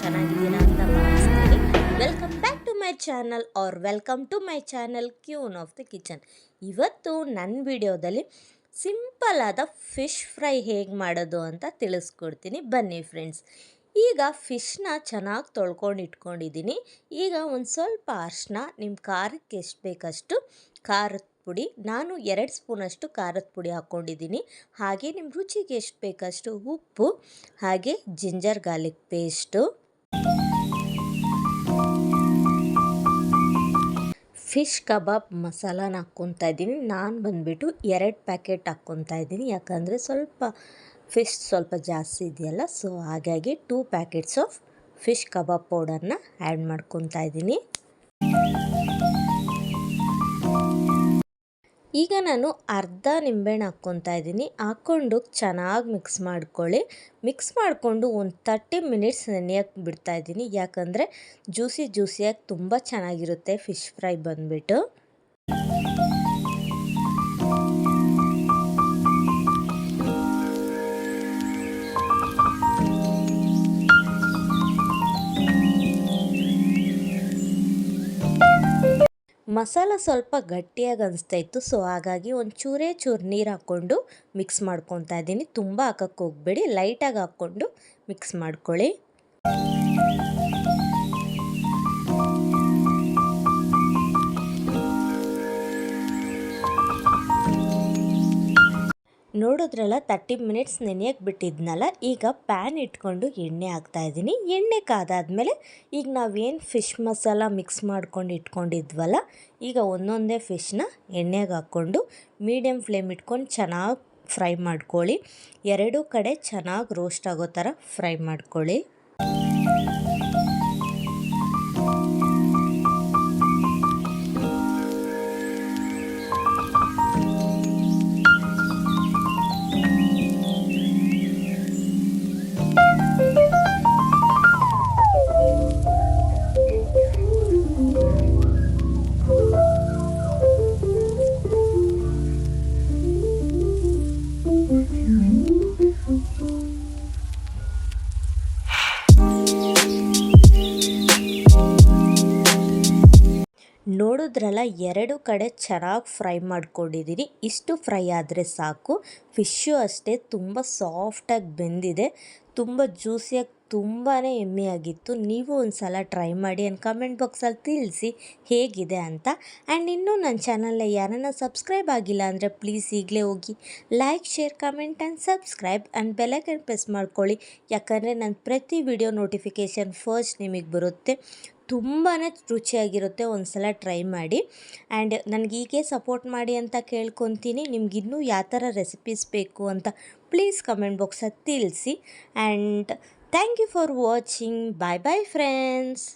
ಚೆನ್ನಾಗಿದ್ದೀರಾ ಅಂತ ಭಾವಿಸ್ತೀನಿ. Welcome back to my channel welcome to my channel queen of the kitchen. ಇವತ್ತು ನನ್ನ ವಿಡಿಯೋದಲ್ಲಿ ಸಿಂಪಲ್ ಆದ ಫಿಶ್ ಫ್ರೈ ಹೇಗೆ ಮಾಡೋದು ಅಂತ ತಿಳಿಸ್ಕೊಡ್ತೀನಿ. ಬನ್ನಿ ಫ್ರೆಂಡ್ಸ್. ಈಗ ಫಿಶ್ನ ಚೆನ್ನಾಗಿ ತೊಳ್ಕೊಂಡು ಇಟ್ಕೊಂಡಿದ್ದೀನಿ. ಈಗ ಒಂದು ಸ್ವಲ್ಪ ಅರಿಶಿನ, ನಿಮ್ಮ ಖಾರಕ್ಕೆ ಎಷ್ಟು ಬೇಕಷ್ಟು ಖಾರದ ಪುಡಿ, ನಾನು 2 ಸ್ಪೂನಷ್ಟು ಖಾರದ ಪುಡಿ ಹಾಕ್ಕೊಂಡಿದ್ದೀನಿ. ಹಾಗೆ ನಿಮ್ಮ ರುಚಿಗೆ ಎಷ್ಟು ಬೇಕಷ್ಟು ಉಪ್ಪು, ಹಾಗೆ ginger garlic paste, fish kebab ಮಸಾಲಾನ ಹಾಕ್ಕೊತಾ ಇದ್ದೀನಿ. ನಾನು ಬಂದುಬಿಟ್ಟು 2 ಪ್ಯಾಕೆಟ್ ಹಾಕ್ಕೊತಾ ಇದ್ದೀನಿ, ಯಾಕಂದರೆ ಫಿಶ್ ಸ್ವಲ್ಪ ಜಾಸ್ತಿ ಇದೆಯಲ್ಲ, ಸೊ ಹಾಗಾಗಿ 2 ಪ್ಯಾಕೆಟ್ಸ್ ಆಫ್ ಫಿಶ್ ಕಬಾಬ್ ಪೌಡರ್ನ ಆ್ಯಡ್ ಮಾಡ್ಕೊತಾ ಇದ್ದೀನಿ. ಈಗ ನಾನು ಅರ್ಧ ನಿಂಬೆಹಣ್ಣು ಹಾಕ್ಕೊತಾ ಇದ್ದೀನಿ. ಹಾಕ್ಕೊಂಡು ಚೆನ್ನಾಗಿ ಮಿಕ್ಸ್ ಮಾಡಿಕೊಂಡು ಒಂದು 30 ಮಿನಿಟ್ಸ್ ನೆನೆಯೋಕ್ಕೆ ಬಿಡ್ತಾಯಿದ್ದೀನಿ. ಯಾಕಂದರೆ ಜ್ಯೂಸಿಯಾಗಿ ತುಂಬ ಚೆನ್ನಾಗಿರುತ್ತೆ ಫಿಶ್ ಫ್ರೈ ಬಂದುಬಿಟ್ಟು. ಮಸಾಲ ಸ್ವಲ್ಪ ಗಟ್ಟಿಯಾಗಿ ಅನಿಸ್ತಾ ಇತ್ತು, ಸೊ ಹಾಗಾಗಿ ಒಂದು ಚೂರು ನೀರು ಹಾಕ್ಕೊಂಡು ಮಿಕ್ಸ್ ಮಾಡ್ಕೊತಾ ಇದ್ದೀನಿ. ತುಂಬ ಹಾಕಕ್ಕೆ ಹೋಗಬೇಡಿ, ಲೈಟಾಗಿ ಹಾಕ್ಕೊಂಡು ಮಿಕ್ಸ್ ಮಾಡ್ಕೊಳ್ಳಿ. ನೋಡಿದ್ರಲ್ಲ 30 ಮಿನಿಟ್ಸ್ ನೆನೆಯಕ್ಕೆ ಬಿಟ್ಟಿದ್ನಲ್ಲ. ಈಗ ಪ್ಯಾನ್ ಇಟ್ಕೊಂಡು ಎಣ್ಣೆ ಹಾಕ್ತಾಯಿದ್ದೀನಿ. ಎಣ್ಣೆ ಕಾದಾದಮೇಲೆ ಈಗ ನಾವೇನು ಫಿಶ್ ಮಸಾಲ ಮಿಕ್ಸ್ ಮಾಡ್ಕೊಂಡು ಇಟ್ಕೊಂಡಿದ್ವಲ್ಲ, ಈಗ ಒಂದೊಂದೇ ಫಿಶ್ನ ಎಣ್ಣೆಗೆ ಹಾಕ್ಕೊಂಡು ಮೀಡಿಯಮ್ ಫ್ಲೇಮ್ ಇಟ್ಕೊಂಡು ಚೆನ್ನಾಗಿ ಫ್ರೈ ಮಾಡ್ಕೊಳ್ಳಿ. 2 ಕಡೆ ಚೆನ್ನಾಗಿ ರೋಸ್ಟ್ ಆಗೋ ಥರ ಫ್ರೈ ಮಾಡ್ಕೊಳ್ಳಿ. ನೋಡಿದ್ರಲ್ಲ, 2 ಕಡೆ ಚೆನ್ನಾಗಿ ಫ್ರೈ ಮಾಡ್ಕೊಂಡಿದ್ದೀನಿ. ಇಷ್ಟು ಫ್ರೈ ಆದರೆ ಸಾಕು. ಫಿಶ್ಶು ಅಷ್ಟೇ ತುಂಬ ಸಾಫ್ಟಾಗಿ ಬೆಂದಿದೆ, ತುಂಬ ಜ್ಯೂಸಿಯಾಗಿ ತುಂಬಾ ಯಮ್ಮಿಯಾಗಿತ್ತು. ನೀವು ಒಂದು ಸಲ ಟ್ರೈ ಮಾಡಿ ಆ್ಯಂಡ್ ಕಮೆಂಟ್ ಬಾಕ್ಸಲ್ಲಿ ತಿಳಿಸಿ ಹೇಗಿದೆ ಅಂತ. ಆ್ಯಂಡ್ ಇನ್ನೂ ನನ್ನ ಚಾನಲ್ನ ಯಾರನ್ನ ಸಬ್ಸ್ಕ್ರೈಬ್ ಆಗಿಲ್ಲ ಅಂದರೆ ಪ್ಲೀಸ್ ಈಗಲೇ ಹೋಗಿ like, share, comment and subscribe and bell icon press ಮಾಡ್ಕೊಳ್ಳಿ. ಯಾಕಂದರೆ ನನ್ನ ಪ್ರತಿ ವಿಡಿಯೋ ನೋಟಿಫಿಕೇಷನ್ ಫಸ್ಟ್ ನಿಮಗೆ ಬರುತ್ತೆ. ತುಂಬಾ ರುಚಿಯಾಗಿರುತ್ತೆ, ಒಂದು ಸಲ ಟ್ರೈ ಮಾಡಿ. ಆ್ಯಂಡ್ ನನಗೆ ಹೀಗೆ ಸಪೋರ್ಟ್ ಮಾಡಿ ಅಂತ ಕೇಳ್ಕೊತೀನಿ. ನಿಮಗಿನ್ನೂ ಯಾವ ಥರ ರೆಸಿಪೀಸ್ ಬೇಕು ಅಂತ ಪ್ಲೀಸ್ ಕಮೆಂಟ್ ಬಾಕ್ಸಲ್ಲಿ ತಿಳಿಸಿ. And thank you for watching. Bye bye friends.